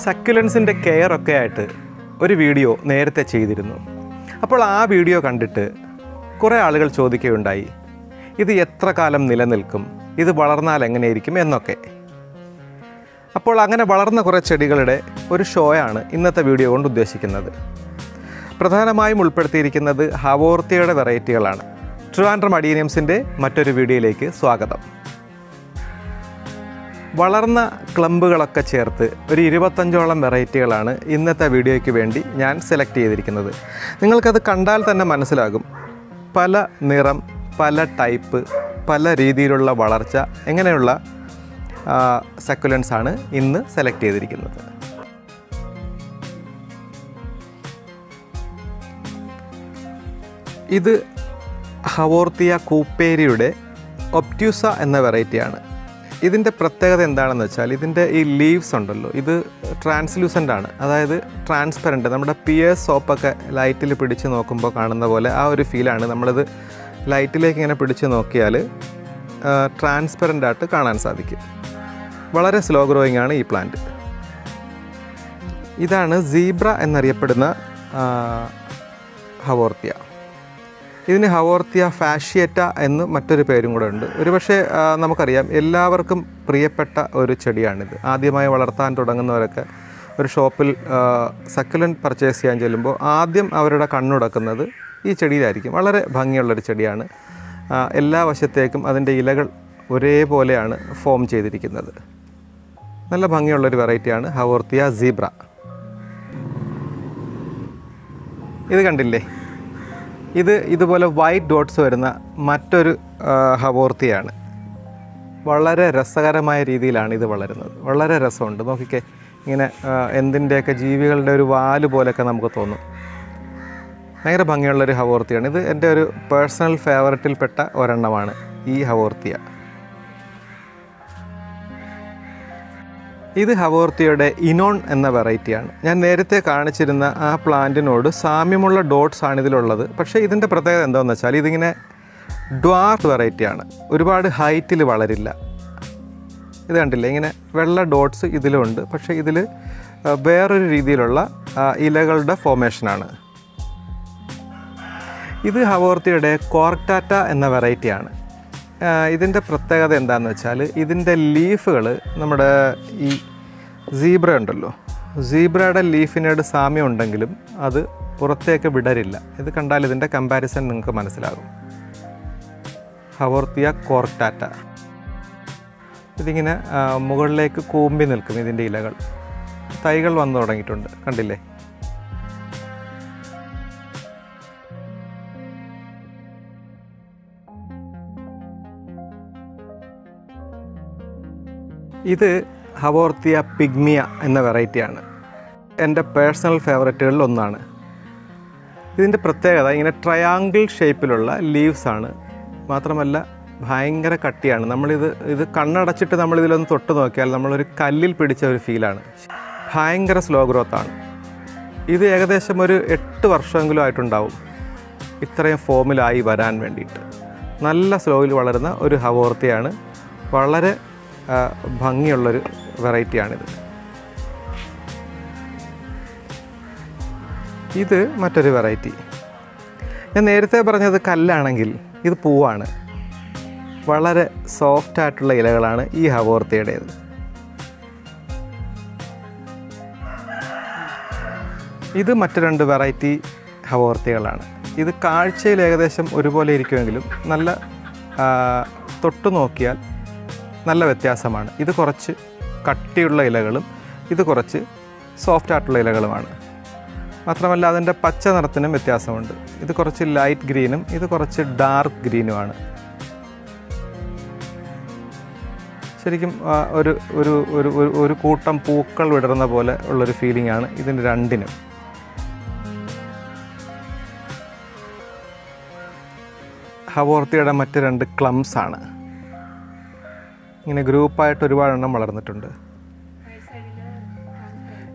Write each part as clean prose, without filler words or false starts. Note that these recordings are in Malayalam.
സക്യുലൻസിൻ്റെ കെയറൊക്കെ ആയിട്ട് ഒരു വീഡിയോ നേരത്തെ ചെയ്തിരുന്നു. അപ്പോൾ ആ വീഡിയോ കണ്ടിട്ട് കുറേ ആളുകൾ ചോദിക്കുകയുണ്ടായി, ഇത് എത്ര കാലം നിലനിൽക്കും, ഇത് വളർന്നാൽ എങ്ങനെയിരിക്കും എന്നൊക്കെ. അപ്പോൾ അങ്ങനെ വളർന്ന കുറേ ചെടികളുടെ ഒരു ഷോയാണ് ഇന്നത്തെ വീഡിയോ കൊണ്ട് ഉദ്ദേശിക്കുന്നത്. പ്രധാനമായും ഉൾപ്പെടുത്തിയിരിക്കുന്നത് ഹവോർത്തിയയുടെ വെറൈറ്റികളാണ്. ട്രിവാൻഡ്രം അഡീനിയംസിൻ്റെ മറ്റൊരു വീഡിയോയിലേക്ക് സ്വാഗതം. വളർന്ന ക്ലമ്പുകളൊക്കെ ചേർത്ത് ഒരു 25ഓളം വെറൈറ്റികളാണ് ഇന്നത്തെ വീഡിയോയ്ക്ക് വേണ്ടി ഞാൻ സെലക്ട് ചെയ്തിരിക്കുന്നത്. നിങ്ങൾക്കത് കണ്ടാൽ തന്നെ മനസ്സിലാകും. പല നിറം, പല ടൈപ്പ്, പല രീതിയിലുള്ള വളർച്ച, എങ്ങനെയുള്ള സക്കുലൻസ് ആണ് ഇന്ന് സെലക്ട് ചെയ്തിരിക്കുന്നത്. ഇത് ഹവോർത്തിയ കൂപ്പേരിയുടെ ഒപ്റ്റ്യൂസ എന്ന വെറൈറ്റിയാണ്. ഇതിൻ്റെ പ്രത്യേകത എന്താണെന്ന് വെച്ചാൽ, ഇതിൻ്റെ ഈ ലീവ്സ് ഉണ്ടല്ലോ, ഇത് ട്രാൻസ്ലൂസൻ്റ് ആണ്, അതായത് ട്രാൻസ്പെറൻറ്റ്. നമ്മുടെ പിയേഴ്സ് സോപ്പൊക്കെ ലൈറ്റിൽ പിടിച്ച് നോക്കുമ്പോൾ കാണുന്ന പോലെ ആ ഒരു ഫീലാണ്. നമ്മളിത് ലൈറ്റിലേക്ക് ഇങ്ങനെ പിടിച്ച് നോക്കിയാൽ ട്രാൻസ്പെറൻ്റ് ആയിട്ട് കാണാൻ സാധിക്കും. വളരെ സ്ലോ ഗ്രോയിങ് ആണ് ഈ പ്ലാന്റ്. ഇതാണ് സീബ്ര എന്നറിയപ്പെടുന്ന ഹവോർത്തിയ. ഇതിന് ഹവോർത്തിയ ഫാഷിയേറ്റ എന്ന് മറ്റൊരു പേരും കൂടെ ഉണ്ട്. ഒരുപക്ഷെ നമുക്കറിയാം, എല്ലാവർക്കും പ്രിയപ്പെട്ട ഒരു ചെടിയാണിത്. ആദ്യമായി വളർത്താൻ തുടങ്ങുന്നവരൊക്കെ ഒരു ഷോപ്പിൽ സക്കുലൻറ്റ് പർച്ചേസ് ചെയ്യാൻ ചെല്ലുമ്പോൾ ആദ്യം അവരുടെ കണ്ണുടക്കുന്നത് ഈ ചെടിയിലായിരിക്കും. വളരെ ഭംഗിയുള്ളൊരു ചെടിയാണ്. എല്ലാ വശത്തേക്കും അതിൻ്റെ ഇലകൾ ഒരേപോലെയാണ് ഫോം ചെയ്തിരിക്കുന്നത്. നല്ല ഭംഗിയുള്ളൊരു വെറൈറ്റിയാണ് ഹവോർത്തിയ സീബ്ര. ഇത് കണ്ടില്ലേ, ഇതുപോലെ വൈറ്റ് ഡോട്ട്സ് വരുന്ന മറ്റൊരു ഹവോർത്തിയാണ്. വളരെ രസകരമായ രീതിയിലാണ് ഇത് വളരുന്നത്. വളരെ രസമുണ്ട്. നോക്കിക്കേ, ഇങ്ങനെ എന്തിൻ്റെയൊക്കെ ജീവികളുടെ ഒരു വാല് പോലെയൊക്കെ നമുക്ക് തോന്നും. ഭയങ്കര ഭംഗിയുള്ളൊരു ഹവോർത്തിയാണ്. ഇത് എൻ്റെ ഒരു പേഴ്സണൽ ഫേവററ്റിൽപ്പെട്ട ഒരെണ്ണമാണ് ഈ ഹവോർത്തിയ. ഇത് ഹവോർത്തിയയുടെ ഇനോൺ എന്ന വെറൈറ്റിയാണ്. ഞാൻ നേരത്തെ കാണിച്ചിരുന്ന ആ പ്ലാന്റിനോട് സാമ്യമുള്ള ഡോട്ട്സ് ആണ് ഇതിലുള്ളത്. പക്ഷേ ഇതിൻ്റെ പ്രത്യേകത എന്താണെന്ന് വെച്ചാൽ, ഇതിങ്ങനെ ഡ്വാർഫ് വെറൈറ്റിയാണ്. ഒരുപാട് ഹൈറ്റിൽ വളരില്ല. ഇത് കണ്ടില്ലേ, ഇങ്ങനെ വെള്ള ഡോട്ട്സ് ഇതിലുണ്ട്. പക്ഷേ ഇതിൽ വേറൊരു രീതിയിലുള്ള ഇലകളുടെ ഫോർമേഷനാണ്. ഇത് ഹവോർത്തിയയുടെ കോർട്ടാറ്റ എന്ന വെറൈറ്റിയാണ്. ഇതിൻ്റെ പ്രത്യേകത എന്താണെന്ന് വെച്ചാൽ, ഇതിൻ്റെ ലീഫുകൾ നമ്മുടെ ഈ സീബ്ര ഉണ്ടല്ലോ, സീബ്രയുടെ ലീഫിനോട് സാമ്യം ഉണ്ടെങ്കിലും അത് പുറത്തേക്ക് വിടരില്ല. ഇത് കണ്ടാൽ ഇതിൻ്റെ കമ്പാരിസൺ നിങ്ങൾക്ക് മനസ്സിലാകും. ഹവോർത്തിയ കോർട്ടാറ്റ ഇതിങ്ങനെ മുകളിലേക്ക് കൂമ്പി നിൽക്കും. ഇതിൻ്റെ ഇലകൾ, തൈകൾ വന്നു തുടങ്ങിയിട്ടുണ്ട്, കണ്ടില്ലേ. ഇത് ഹവോർത്തിയ പിഗ്മിയ എന്ന വെറൈറ്റിയാണ്. എൻ്റെ പേഴ്സണൽ ഫേവററ്റുകളിൽ ഒന്നാണ്. ഇതിൻ്റെ പ്രത്യേകത ഇങ്ങനെ ട്രയാങ്കിൾ ഷേപ്പിലുള്ള ലീവ്സാണ്. മാത്രമല്ല ഭയങ്കര കട്ടിയാണ്. ഇത് കണ്ണടച്ചിട്ട് നമ്മളിതിലൊന്ന് തൊട്ട് നോക്കിയാൽ നമ്മളൊരു കല്ലിൽ പിടിച്ച ഒരു ഫീലാണ്. ഭയങ്കര സ്ലോ ഗ്രോത്താണ്. ഇത് ഏകദേശം ഒരു 8 വർഷമെങ്കിലും ആയിട്ടുണ്ടാവും ഇത്രയും ഫോമിലായി വരാൻ വേണ്ടിയിട്ട്. നല്ല സ്ലോയിൽ വളരുന്ന ഒരു ഹവോർത്തിയാണ്. വളരെ ഭംഗിയുള്ളൊരു വെറൈറ്റിയാണിത്. ഇത് മറ്റൊരു വെറൈറ്റി. ഞാൻ നേരത്തെ പറഞ്ഞത് കല്ലാണെങ്കിൽ ഇത് പൂവാണ്. വളരെ സോഫ്റ്റായിട്ടുള്ള ഇലകളാണ് ഈ ഹവോർത്തിയുടേത്. ഇത് മറ്റു 2 വെറൈറ്റി ഹവോർത്തികളാണ്. ഇത് കാഴ്ചയിൽ ഏകദേശം ഒരുപോലെ ഇരിക്കുമെങ്കിലും നല്ല തൊട്ടു നോക്കിയാൽ നല്ല വ്യത്യാസമാണ്. ഇത് കുറച്ച് കട്ടിയുള്ള ഇലകളും ഇത് കുറച്ച് സോഫ്റ്റായിട്ടുള്ള ഇലകളുമാണ്. മാത്രമല്ല അതിൻ്റെ പച്ച നിറത്തിനും വ്യത്യാസമുണ്ട്. ഇത് കുറച്ച് ലൈറ്റ് ഗ്രീനും ഇത് കുറച്ച് ഡാർക്ക് ഗ്രീനുമാണ്. ശരിക്കും ഒരു ഒരു ഒരു ഒരു കൂട്ടം പൂക്കൾ വിടർന്ന പോലെ ഉള്ളൊരു ഫീലിംഗ് ആണ് ഇതിന് രണ്ടിനും. ഹവോർത്തിയുടെ മറ്റ് 2 ക്ലംസ് ആണ്. ഇങ്ങനെ ഗ്രൂപ്പായിട്ട് ഒരുപാടെണ്ണം വളർന്നിട്ടുണ്ട്.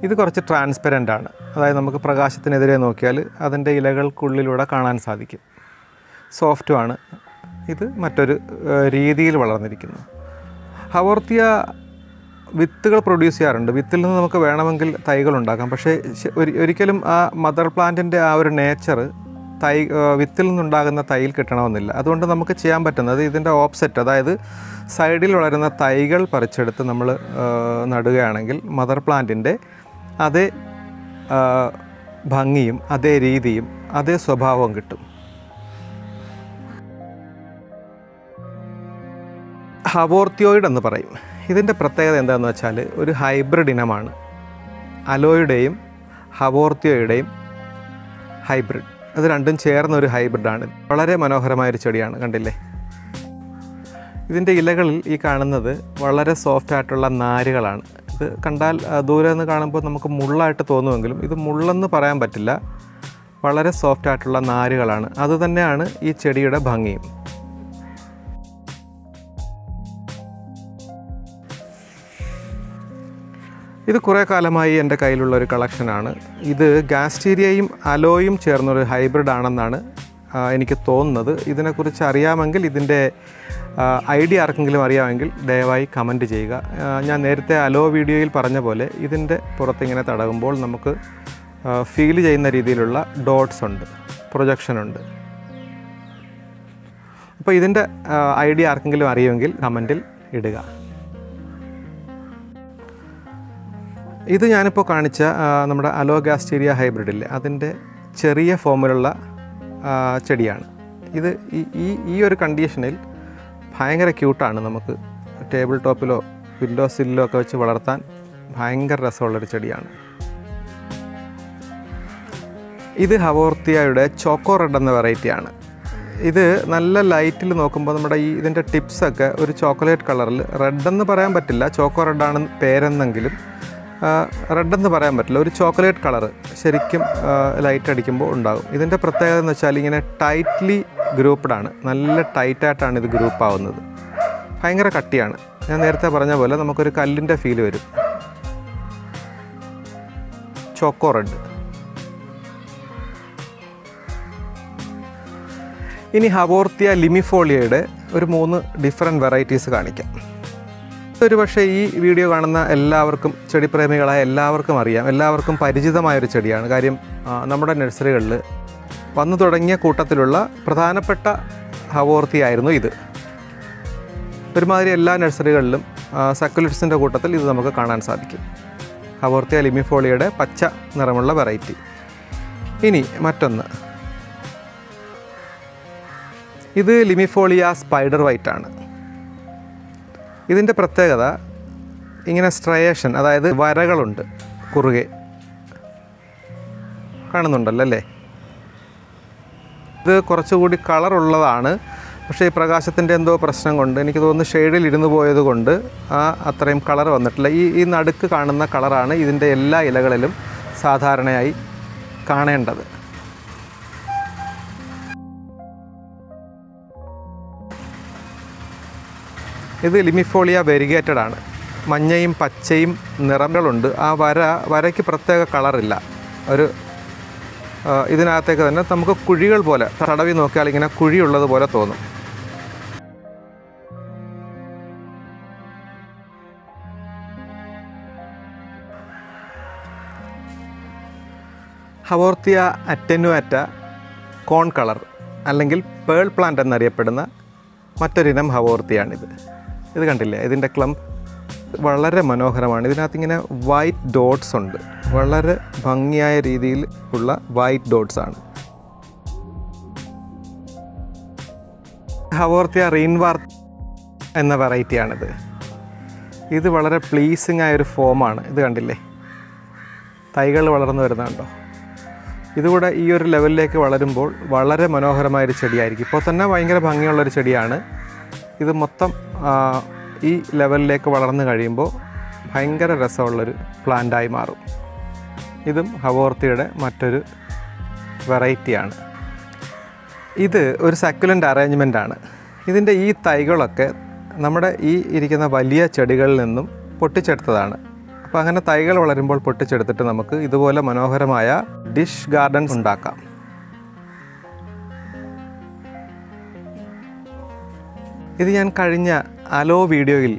ഇത് കുറച്ച് ട്രാൻസ്പെറൻ്റ് ആണ്. അതായത് നമുക്ക് പ്രകാശത്തിനെതിരെ നോക്കിയാൽ അതിൻ്റെ ഇലകൾക്കുള്ളിലൂടെ കാണാൻ സാധിക്കും. സോഫ്റ്റുമാണ്. ഇത് മറ്റൊരു രീതിയിൽ വളർന്നിരിക്കുന്നു. ഹവോർത്തിയ വിത്തുകൾ പ്രൊഡ്യൂസ് ചെയ്യാറുണ്ട്. വിത്തിൽ നിന്ന് നമുക്ക് വേണമെങ്കിൽ തൈകൾ ഉണ്ടാക്കാം. പക്ഷേ ഒരിക്കലും ആ മദർ പ്ലാന്റിൻ്റെ ആ ഒരു നേച്ചർ വിത്തിൽ നിന്നുണ്ടാകുന്ന തൈയിൽ കിട്ടണമെന്നില്ല. അതുകൊണ്ട് നമുക്ക് ചെയ്യാൻ പറ്റുന്നത് ഇതിൻ്റെ ഓപ്സെറ്റ്, അതായത് സൈഡിൽ വളരുന്ന തൈകൾ പറിച്ചെടുത്ത് നമ്മൾ നടുകയാണെങ്കിൽ മദർ പ്ലാന്റിൻ്റെ അതേ ഭംഗിയും അതേ രീതിയും അതേ സ്വഭാവവും കിട്ടും. ഹവോർത്തിയോയിഡ് എന്ന് പറയും. ഇതിൻ്റെ പ്രത്യേകത എന്താണെന്ന് വെച്ചാൽ ഒരു ഹൈബ്രിഡ് ഇനമാണ്. അലോയുടെയും ഹവോർത്തിയോയുടെയും ഹൈബ്രിഡ്. അത് രണ്ടും ചേർന്ന ഒരു ഹൈബ്രിഡാണ്. വളരെ മനോഹരമായൊരു ചെടിയാണ്, കണ്ടില്ലേ? ഇതിൻ്റെ ഇലകളിൽ ഈ കാണുന്നത് വളരെ സോഫ്റ്റ് ആയിട്ടുള്ള നാരുകളാണ്. ഇത് കണ്ടാൽ ദൂരെ നിന്ന് കാണുമ്പോൾ നമുക്ക് മുള്ളായിട്ട് തോന്നുമെങ്കിലും ഇത് മുള്ളെന്ന് പറയാൻ പറ്റില്ല. വളരെ സോഫ്റ്റ് ആയിട്ടുള്ള നാരുകളാണ്. അതുതന്നെയാണ് ഈ ചെടിയുടെ ഭംഗിയും. ഇത് കുറേ കാലമായി എൻ്റെ കയ്യിലുള്ളൊരു കളക്ഷനാണ്. ഇത് ഗാസ്റ്റീരിയയും അലോയും ചേർന്നൊരു ഹൈബ്രിഡ് ആണെന്നാണ് എനിക്ക് തോന്നുന്നത്. ഇതിനെക്കുറിച്ച് അറിയാമെങ്കിൽ, ഇതിൻ്റെ ഐഡിയ ആർക്കെങ്കിലും അറിയാമെങ്കിൽ ദയവായി കമൻറ്റ് ചെയ്യുക. ഞാൻ നേരത്തെ അലോ വീഡിയോയിൽ പറഞ്ഞ പോലെ ഇതിൻ്റെ പുറത്തിങ്ങനെ തടകുമ്പോൾ നമുക്ക് ഫീൽ ചെയ്യുന്ന രീതിയിലുള്ള ഡോട്ട്സ് ഉണ്ട്, പ്രൊജക്ഷനുണ്ട്. അപ്പോൾ ഇതിൻ്റെ ഐഡിയ ആർക്കെങ്കിലും അറിയുമെങ്കിൽ കമൻറ്റിൽ ഇടുക. ഇത് ഞാനിപ്പോൾ കാണിച്ച നമ്മുടെ അലോഗാസ്റ്റീരിയ ഹൈബ്രിഡില്ലേ, അതിൻ്റെ ചെറിയ ഫോമിലുള്ള ചെടിയാണ്. ഇത് ഈ ഒരു കണ്ടീഷനിൽ ഭയങ്കര ക്യൂട്ടാണ്. നമുക്ക് ടേബിൾ ടോപ്പിലോ വിൻഡോ സില്ലോ ഒക്കെ വെച്ച് വളർത്താൻ ഭയങ്കര രസമുള്ളൊരു ചെടിയാണ്. ഇത് ഹവോർത്തിയയുടെ ചോക്കോ റെഡ് എന്ന വെറൈറ്റിയാണ്. ഇത് നല്ല ലൈറ്റിൽ നോക്കുമ്പോൾ നമ്മുടെ ഇതിൻ്റെ ടിപ്സൊക്കെ ഒരു ചോക്ലേറ്റ് കളറിൽ, റെഡെന്ന് പറയാൻ പറ്റില്ല, ചോക്കോ റെഡാണ് പേരെന്നെങ്കിലും റെഡെന്ന് പറയാൻ പറ്റില്ല, ഒരു ചോക്ലേറ്റ് കളറ് ശരിക്കും ലൈറ്റ് അടിക്കുമ്പോൾ ഉണ്ടാകും. ഇതിൻ്റെ പ്രത്യേകത എന്ന് വെച്ചാൽ ഇങ്ങനെ ടൈറ്റ്ലി ഗ്രൂപ്പ്ഡാണ്. നല്ല ടൈറ്റായിട്ടാണ് ഇത് ഗ്രൂപ്പ് ആവുന്നത്. ഭയങ്കര കട്ടിയാണ്. ഞാൻ നേരത്തെ പറഞ്ഞ പോലെ നമുക്കൊരു കല്ലിൻ്റെ ഫീൽ വരും. Choco red. ഇനി ഹവോർത്തിയ ലിമിഫോളിയയുടെ ഒരു 3 ഡിഫറെൻറ്റ് വെറൈറ്റീസ് കാണിക്കാം. ഒരു പക്ഷേ ഈ വീഡിയോ കാണുന്ന എല്ലാവർക്കും, ചെടിപ്രേമികളായ എല്ലാവർക്കും അറിയാം, എല്ലാവർക്കും പരിചിതമായൊരു ചെടിയാണ്. കാര്യം നമ്മുടെ നഴ്സറികളിൽ വന്നു തുടങ്ങിയ കൂട്ടത്തിലുള്ള പ്രധാനപ്പെട്ട ഹവോർത്തിയായിരുന്നു ഇത്. ഒരുമാതിരി എല്ലാ നഴ്സറികളിലും സക്കുലറ്റ്സിൻ്റെ കൂട്ടത്തിൽ ഇത് നമുക്ക് കാണാൻ സാധിക്കും. ഹവോർത്തിയ ലിമിഫോളിയയുടെ പച്ച നിറമുള്ള വെറൈറ്റി. ഇനി മറ്റൊന്ന്, ഇത് ലിമിഫോളിയ സ്പൈഡർ വൈറ്റ് ആണ്. ഇതിൻ്റെ പ്രത്യേകത ഇങ്ങനെ സ്ട്രയേഷൻ, അതായത് വരകളുണ്ട് കുറുകെ, കാണുന്നുണ്ടല്ലോ അല്ലേ? ഇത് കുറച്ചുകൂടി കളറുള്ളതാണ്. പക്ഷേ ഈ പ്രകാശത്തിൻ്റെ എന്തോ പ്രശ്നം കൊണ്ട്, എനിക്ക് തോന്നുന്നു ഷെയ്ഡിൽ ഇരുന്ന് പോയത് കൊണ്ട് അത്രയും കളർ വന്നിട്ടില്ല. ഈ നടുക്ക് കാണുന്ന കളറാണ് ഇതിൻ്റെ എല്ലാ ഇലകളിലും സാധാരണയായി കാണേണ്ടത്. ഇത് ലിമിഫോളിയ വെരിഗേറ്റഡ് ആണ്. മഞ്ഞയും പച്ചയും നിറങ്ങളുണ്ട്. ആ വരയ്ക്ക് പ്രത്യേക കളറില്ല. ഒരു ഇതിനകത്തേക്ക് തന്നെ നമുക്ക് കുഴികൾ പോലെ, തടവി നോക്കിയാൽ ഇങ്ങനെ കുഴിയുള്ളത് പോലെ തോന്നും. ഹവോർത്തിയ അറ്റനുവാറ്റ കോൺ കളർ അല്ലെങ്കിൽ പേൾ പ്ലാന്റ് എന്നറിയപ്പെടുന്ന മറ്റൊരിനം ഹവോർത്തിയാണിത്. ഇത് കണ്ടില്ലേ? ഇതിൻ്റെ ക്ലംപ് വളരെ മനോഹരമാണ്. ഇതിനകത്ത് ഇങ്ങനെ വൈറ്റ് ഡോട്ട്സ് ഉണ്ട്. വളരെ ഭംഗിയായ രീതിയിൽ ഉള്ള വൈറ്റ് ഡോട്ട്സ് ആണ്. ഹവോർത്തിയ റീൻവാർ എന്ന വെറൈറ്റിയാണിത്. ഇത് വളരെ പ്ലീസിങ് ആയൊരു ഫോമാണ്. ഇത് കണ്ടില്ലേ? തൈകൾ വളർന്നു വരുന്നുണ്ടോ? ഇതുകൂടെ ഈ ഒരു ലെവലിലേക്ക് വളരുമ്പോൾ വളരെ മനോഹരമായൊരു ചെടിയായിരിക്കും. ഇപ്പോൾ തന്നെ ഭയങ്കര ഭംഗിയുള്ളൊരു ചെടിയാണ്. ഇത് മൊത്തം ഈ ലെവലിലേക്ക് വളർന്നു കഴിയുമ്പോൾ ഭയങ്കര രസമുള്ളൊരു പ്ലാന്റായി മാറും. ഇതും ഹവോർത്തിയുടെ മറ്റൊരു വെറൈറ്റിയാണ്. ഇത് ഒരു സക്കുലൻ്റ് അറേഞ്ച്മെൻ്റാണ്. ഇതിൻ്റെ ഈ തൈകളൊക്കെ നമ്മുടെ ഈ ഇരിക്കുന്ന വലിയ ചെടികളിൽ നിന്നും പൊട്ടിച്ചെടുത്തതാണ്. അപ്പോൾ അങ്ങനെ തൈകൾ വളരുമ്പോൾ പൊട്ടിച്ചെടുത്തിട്ട് നമുക്ക് ഇതുപോലെ മനോഹരമായ ഡിഷ് ഗാർഡൻസ് ഉണ്ടാക്കാം. ഇത് ഞാൻ കഴിഞ്ഞ അലോ വീഡിയോയിൽ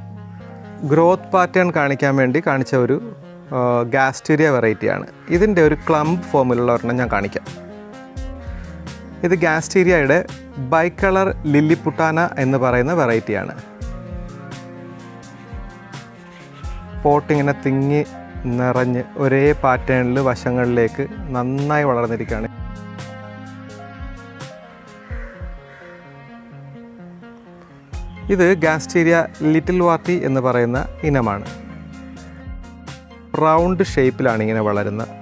ഗ്രോത്ത് പാറ്റേൺ കാണിക്കാൻ വേണ്ടി കാണിച്ച ഒരു ഗാസ്റ്റീരിയ വെറൈറ്റിയാണ്. ഇതിൻ്റെ ഒരു ക്ലംപ് ഫോമിലുള്ള ഒരെണ്ണം ഞാൻ കാണിക്കാം. ഇത് ഗാസ്റ്റീരിയയുടെ ബൈക്കളർ ലില്ലിപുട്ടാന എന്ന് പറയുന്ന വെറൈറ്റിയാണ്. പോട്ടിങ്ങനെ തിങ്ങി നിറഞ്ഞ് ഒരേ പാറ്റേണിൽ വശങ്ങളിലേക്ക് നന്നായി വളർന്നിരിക്കുകയാണ്. ഇത് ഗാസ്റ്റീരിയ ലിറ്റിൽ വാർട്ടി എന്ന് പറയുന്ന ഇനമാണ്. റൗണ്ട് ഷേപ്പിലാണ് ഇങ്ങനെ വളരുന്നത്.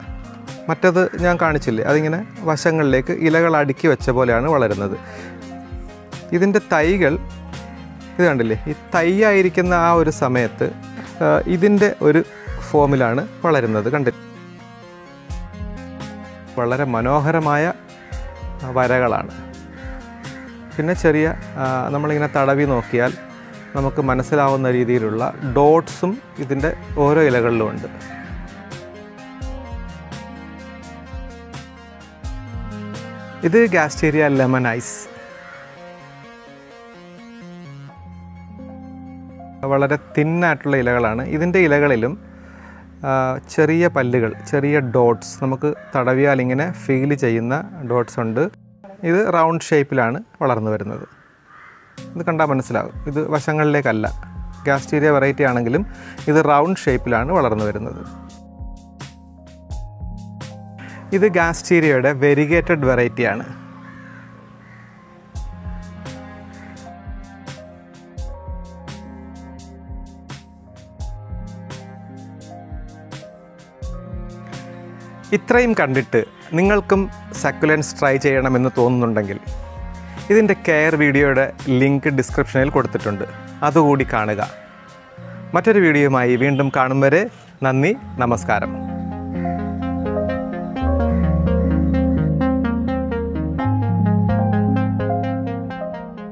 മറ്റത് ഞാൻ കാണിച്ചില്ലേ, അതിങ്ങനെ വശങ്ങളിലേക്ക് ഇലകൾ അടുക്കി വെച്ച പോലെയാണ് വളരുന്നത്. ഇതിൻ്റെ തൈകൾ ഇത് കണ്ടില്ലേ, ഈ തൈയായിരിക്കുന്ന ആ ഒരു സമയത്ത് ഇതിൻ്റെ ഒരു ഫോമിലാണ് വളരുന്നത്. കണ്ടില്ലേ, വളരെ മനോഹരമായ വരകളാണ്. പിന്നെ ചെറിയ നമ്മളിങ്ങനെ തടവി നോക്കിയാൽ നമുക്ക് മനസ്സിലാവുന്ന രീതിയിലുള്ള ഡോട്ട്സും ഇതിൻ്റെ ഓരോ ഇലകളിലും ഉണ്ട്. ഇത് ഗാസ്റ്റീരിയ ലെമൺ ഐസ്. വളരെ തിന്നായിട്ടുള്ള ഇലകളാണ്. ഇതിൻ്റെ ഇലകളിലും ചെറിയ പല്ലുകൾ, ചെറിയ ഡോട്ട്സ്, നമുക്ക് തടവിയാൽ ഇങ്ങനെ ഫീൽ ചെയ്യുന്ന ഡോട്ട്സ് ഉണ്ട്. ഇത് റൗണ്ട് ഷേപ്പിലാണ് വളർന്നു വരുന്നത്. ഇത് കണ്ടാൽ മനസ്സിലാകും, ഇത് വശങ്ങളിലേക്കല്ല. ഗാസ്റ്റീരിയ വെറൈറ്റി ആണെങ്കിലും ഇത് റൗണ്ട് ഷേപ്പിലാണ് വളർന്നു വരുന്നത്. ഇത് ഗാസ്റ്റീരിയയുടെ വെരിഗേറ്റഡ് വെറൈറ്റിയാണ്. ഇത്രയും കണ്ടിട്ട് നിങ്ങൾക്കും സക്കുലൻസ് ട്രൈ ചെയ്യണമെന്ന് തോന്നുന്നുണ്ടെങ്കിൽ ഇതിൻ്റെ കെയർ വീഡിയോയുടെ ലിങ്ക് ഡിസ്ക്രിപ്ഷനിൽ കൊടുത്തിട്ടുണ്ട്, അതുകൂടി കാണുക. മറ്റൊരു വീഡിയോയുമായി വീണ്ടും കാണും വരെ നന്ദി, നമസ്കാരം.